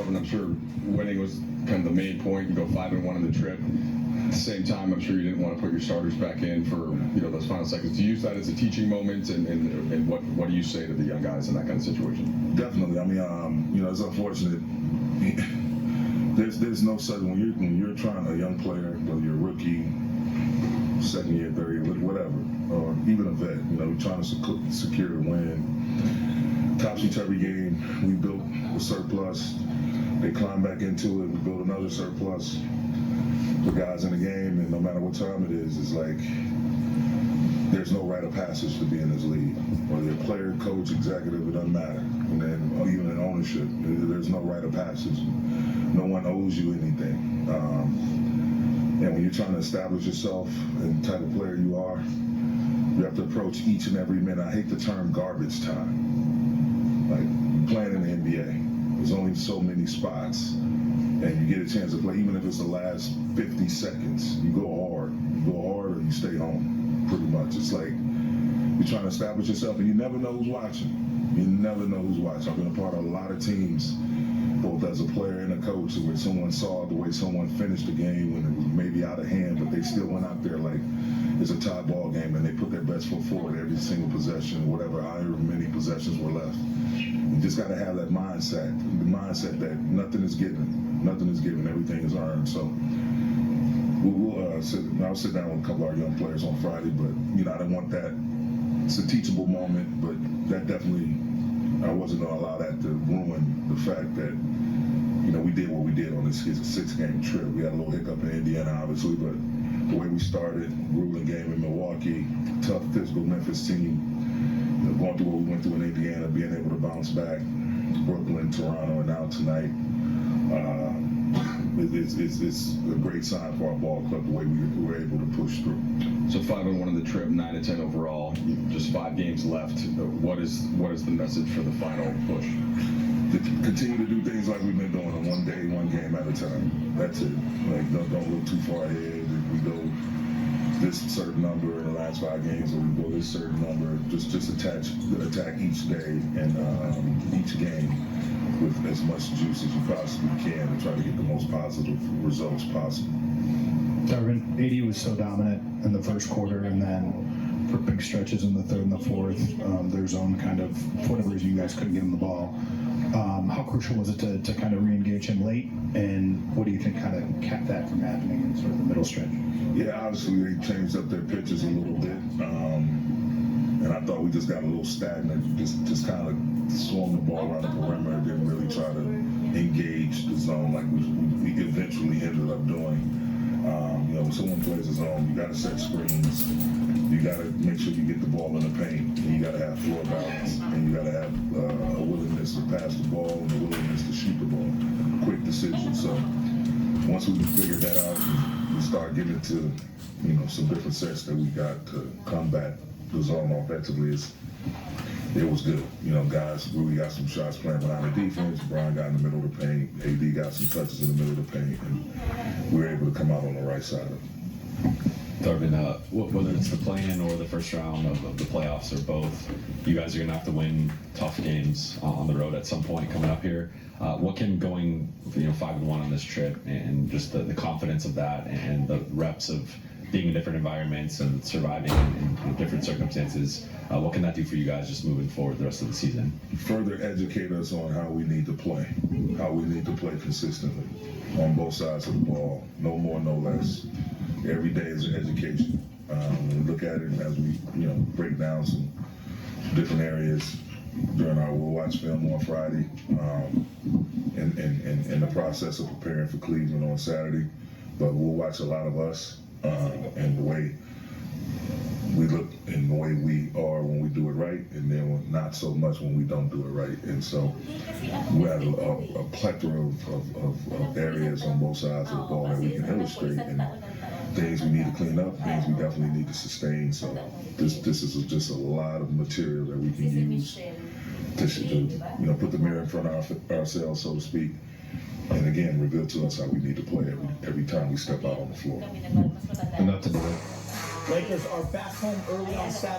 Darvin, I'm sure winning was kind of the main point. You go 5-1 on the trip. At the same time, I'm sure you didn't want to put your starters back in for those final seconds. Do you use that as a teaching moment, and what do you say to the young guys in that kind of situation? Definitely. I mean, it's unfortunate. There's no such when you're trying a young player, whether you're a rookie, second year, third year, whatever, or even a vet. We're trying to secure the win. Topsy-turvy game. We built a surplus. They climb back into it. We build another surplus. The guys in the game, and no matter what time it is, it's like there's no rite of passage to be in this league. Whether you're a player, coach, executive, it doesn't matter. And then even in ownership, there's no rite of passage. No one owes you anything. And when you're trying to establish yourself and the type of player you are, you have to approach each and every minute. I hate the term garbage time. Like playing in the NBA, there's only so many spots. And you get a chance to play, even if it's the last 50 seconds, you go hard. You go hard or you stay home, pretty much. It's like you're trying to establish yourself, and you never know who's watching. You never know who's watching. I've been a part of a lot of teams, both as a player and a coach, where someone saw the way someone finished the game when it was maybe out of hand, but they still went out there like it's a tie ball game, and they put their best foot forward every single possession, whatever however many possessions were left. You just got to have that mindset, the mindset that nothing is given. Nothing is given, everything is earned. So I'll sit down with a couple of our young players on Friday, but I didn't want that. It's a teachable moment, but that definitely, I wasn't going to allow that to ruin the fact that we did what we did on this 6-game trip. We had a little hiccup in Indiana, obviously, but the way we started, grueling game in Milwaukee, tough physical Memphis team, going through what we went through in Indiana, being able to bounce back, Brooklyn, Toronto, and now tonight. It's a great sign for our ball club the way we were able to push through. So 5-1 on the trip, 9-10 overall. Just 5 games left. What is the message for the final push? To continue to do things like we've been doing, on one day, one game at a time. That's it. Like don't look too far ahead. If we go this certain number in the last 5 games, or we go this certain number, just attack each day and each game with as much juice as you possibly can and try to get the most positive results possible. Darvin, AD was so dominant in the first quarter, and then for big stretches in the third and the fourth, their zone kind of, for whatever reason, you guys couldn't get him the ball. How crucial was it to kind of re-engage him late, and what do you think kind of kept that from happening in sort of the middle stretch? Yeah, obviously they changed up their pitches a little bit, and I thought we just got a little stagnant, just kind of swung the ball around the perimeter, didn't really try to engage the zone like we eventually ended up doing. When someone plays a zone, you got to set screens, you got to make sure you get the ball in the paint, and you got to have floor balance, and you got to have a willingness to pass the ball and a willingness to shoot the ball, quick decisions. So once we figured that out, we started getting into some different sets that we got to combat the zone offensively. It was good. Guys really got some shots playing behind the defense. Brian got in the middle of the paint. AD got some touches in the middle of the paint, and we were able to come out on the right side of it. Darvin, whether it's the play-in or the first round of the playoffs or both, you guys are going to have to win tough games on the road at some point coming up here. What can going 5-1 on this trip and just the confidence of that and the reps of being in different environments and surviving in different circumstances, what can that do for you guys just moving forward the rest of the season? Further educate us on how we need to play consistently on both sides of the ball, no more, no less. Every day is an education. We look at it as we break down some different areas during our We'll Watch film on Friday, in the process of preparing for Cleveland on Saturday. But we'll watch a lot of us and the way we look and the way we are when we do it right, and then not so much when we don't do it right. And so we have a plethora of areas on both sides of the ball that we can illustrate, and things we need to clean up, things we definitely need to sustain. So this is just a lot of material that we can use to put the mirror in front of ourselves, so to speak, and again reveal to us how we need to play every time we step out on the floor. Enough to do it. Lakers are back home early on Saturday.